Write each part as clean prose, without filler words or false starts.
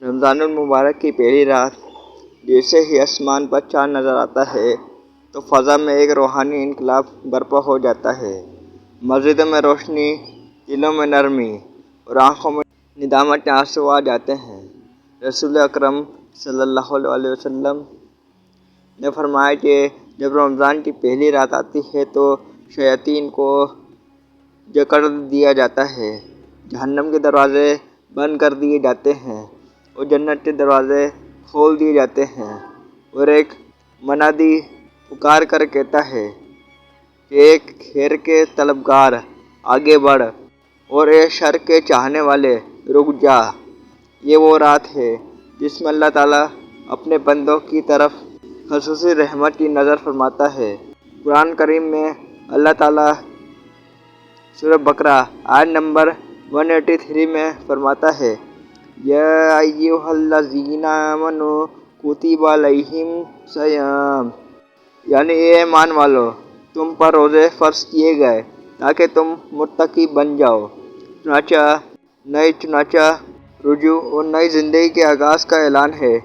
رمضان المبارک کی پہلی رات جیسے ہی آسمان پر چاند نظر آتا ہے تو فضا میں ایک روحانی انقلاب برپا ہو جاتا ہے۔ مسجدوں میں روشنی، دلوں میں نرمی اور آنکھوں میں ندامت کے آنسو آ جاتے ہیں۔ رسول اکرم صلی اللہ علیہ وسلم نے فرمایا کہ جب رمضان کی پہلی رات آتی ہے تو شیاطین کو جکڑ دیا جاتا ہے، جہنم کے دروازے بند کر دیے جاتے ہیں اور جنت کے دروازے کھول دیے جاتے ہیں، اور ایک منادی پکار کر کہتا ہے کہ ایک خیر کے طلبگار آگے بڑھ اور اے شر کے چاہنے والے رک جا۔ یہ وہ رات ہے جس میں اللہ تعالیٰ اپنے بندوں کی طرف خصوصی رحمت کی نظر فرماتا ہے۔ قرآن کریم میں اللہ تعالیٰ سورہ بقرہ آیت نمبر 183 میں فرماتا ہے، یا ایھا الذین آمنوا کتب علیکم الصیام، یعنی اے ایمان والو، تم پر روزے فرض کیے گئے تاکہ تم متقی بن جاؤ۔ چنانچہ رجوع اور نئی زندگی کے آغاز کا اعلان ہے۔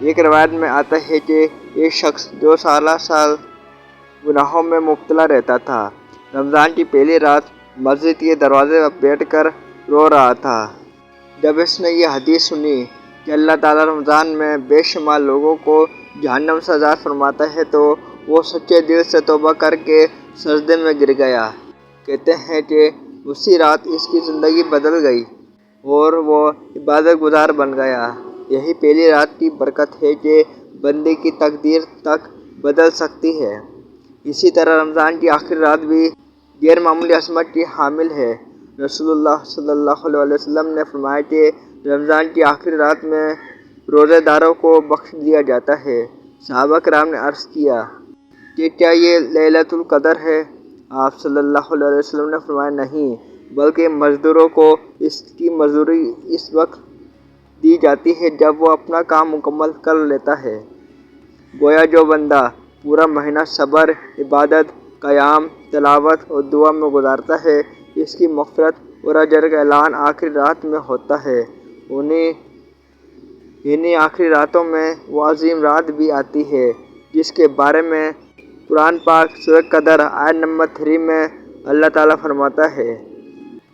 ایک روایت میں آتا ہے کہ ایک شخص جو سالہ سال گناہوں میں مبتلا رہتا تھا، رمضان کی پہلی رات مسجد کے دروازے پر بیٹھ کر رو رہا تھا۔ جب اس نے یہ حدیث سنی کہ اللہ تعالیٰ رمضان میں بے شمار لوگوں کو جہنم سے آزاد فرماتا ہے تو وہ سچے دل سے توبہ کر کے سجدے میں گر گیا۔ کہتے ہیں کہ اسی رات اس کی زندگی بدل گئی اور وہ عبادت گزار بن گیا۔ یہی پہلی رات کی برکت ہے کہ بندے کی تقدیر تک بدل سکتی ہے۔ اسی طرح رمضان کی آخری رات بھی غیر معمولی عظمت کی حامل ہے۔ رسول اللہ صلی اللہ علیہ وسلم نے فرمایا کہ رمضان کی آخری رات میں روزہ داروں کو بخش دیا جاتا ہے۔ صحابہ کرام نے عرض کیا کہ کیا یہ لیلۃ القدر ہے؟ آپ صلی اللہ علیہ وسلم نے فرمایا نہیں، بلکہ مزدوروں کو اس کی مزدوری اس وقت دی جاتی ہے جب وہ اپنا کام مکمل کر لیتا ہے۔ گویا جو بندہ پورا مہینہ صبر، عبادت، قیام، تلاوت اور دعا میں گزارتا ہے، اس کی مغفرت اور اجر کا اعلان آخری رات میں ہوتا ہے۔ انہی آخری راتوں میں وہ عظیم رات بھی آتی ہے جس کے بارے میں قرآن پاک سورہ قدر آیت نمبر 3 میں اللہ تعالیٰ فرماتا ہے،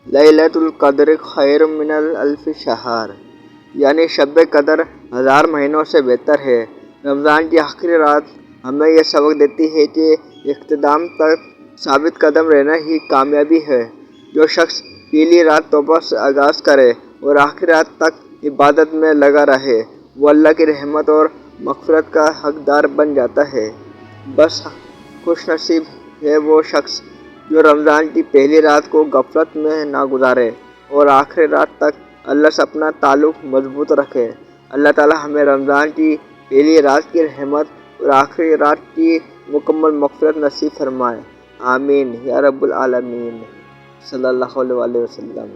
لیلۃ القدر خیر من الف شہر، یعنی شب قدر 1000 مہینوں سے بہتر ہے۔ رمضان کی آخری رات ہمیں یہ سبق دیتی ہے کہ اختتام تک ثابت قدم رہنا ہی کامیابی ہے۔ جو شخص پہلی رات توبہ سے آغاز کرے اور آخری رات تک عبادت میں لگا رہے، وہ اللہ کی رحمت اور مغفرت کا حقدار بن جاتا ہے۔ بس خوش نصیب ہے وہ شخص جو رمضان کی پہلی رات کو غفلت میں نہ گزارے اور آخری رات تک اللہ سے اپنا تعلق مضبوط رکھے۔ اللہ تعالیٰ ہمیں رمضان کی پہلی رات کی رحمت اور آخری رات کی مکمل مغفرت نصیب فرمائے، آمین یا رب العالمین، صلی اللہ علیہ وسلم۔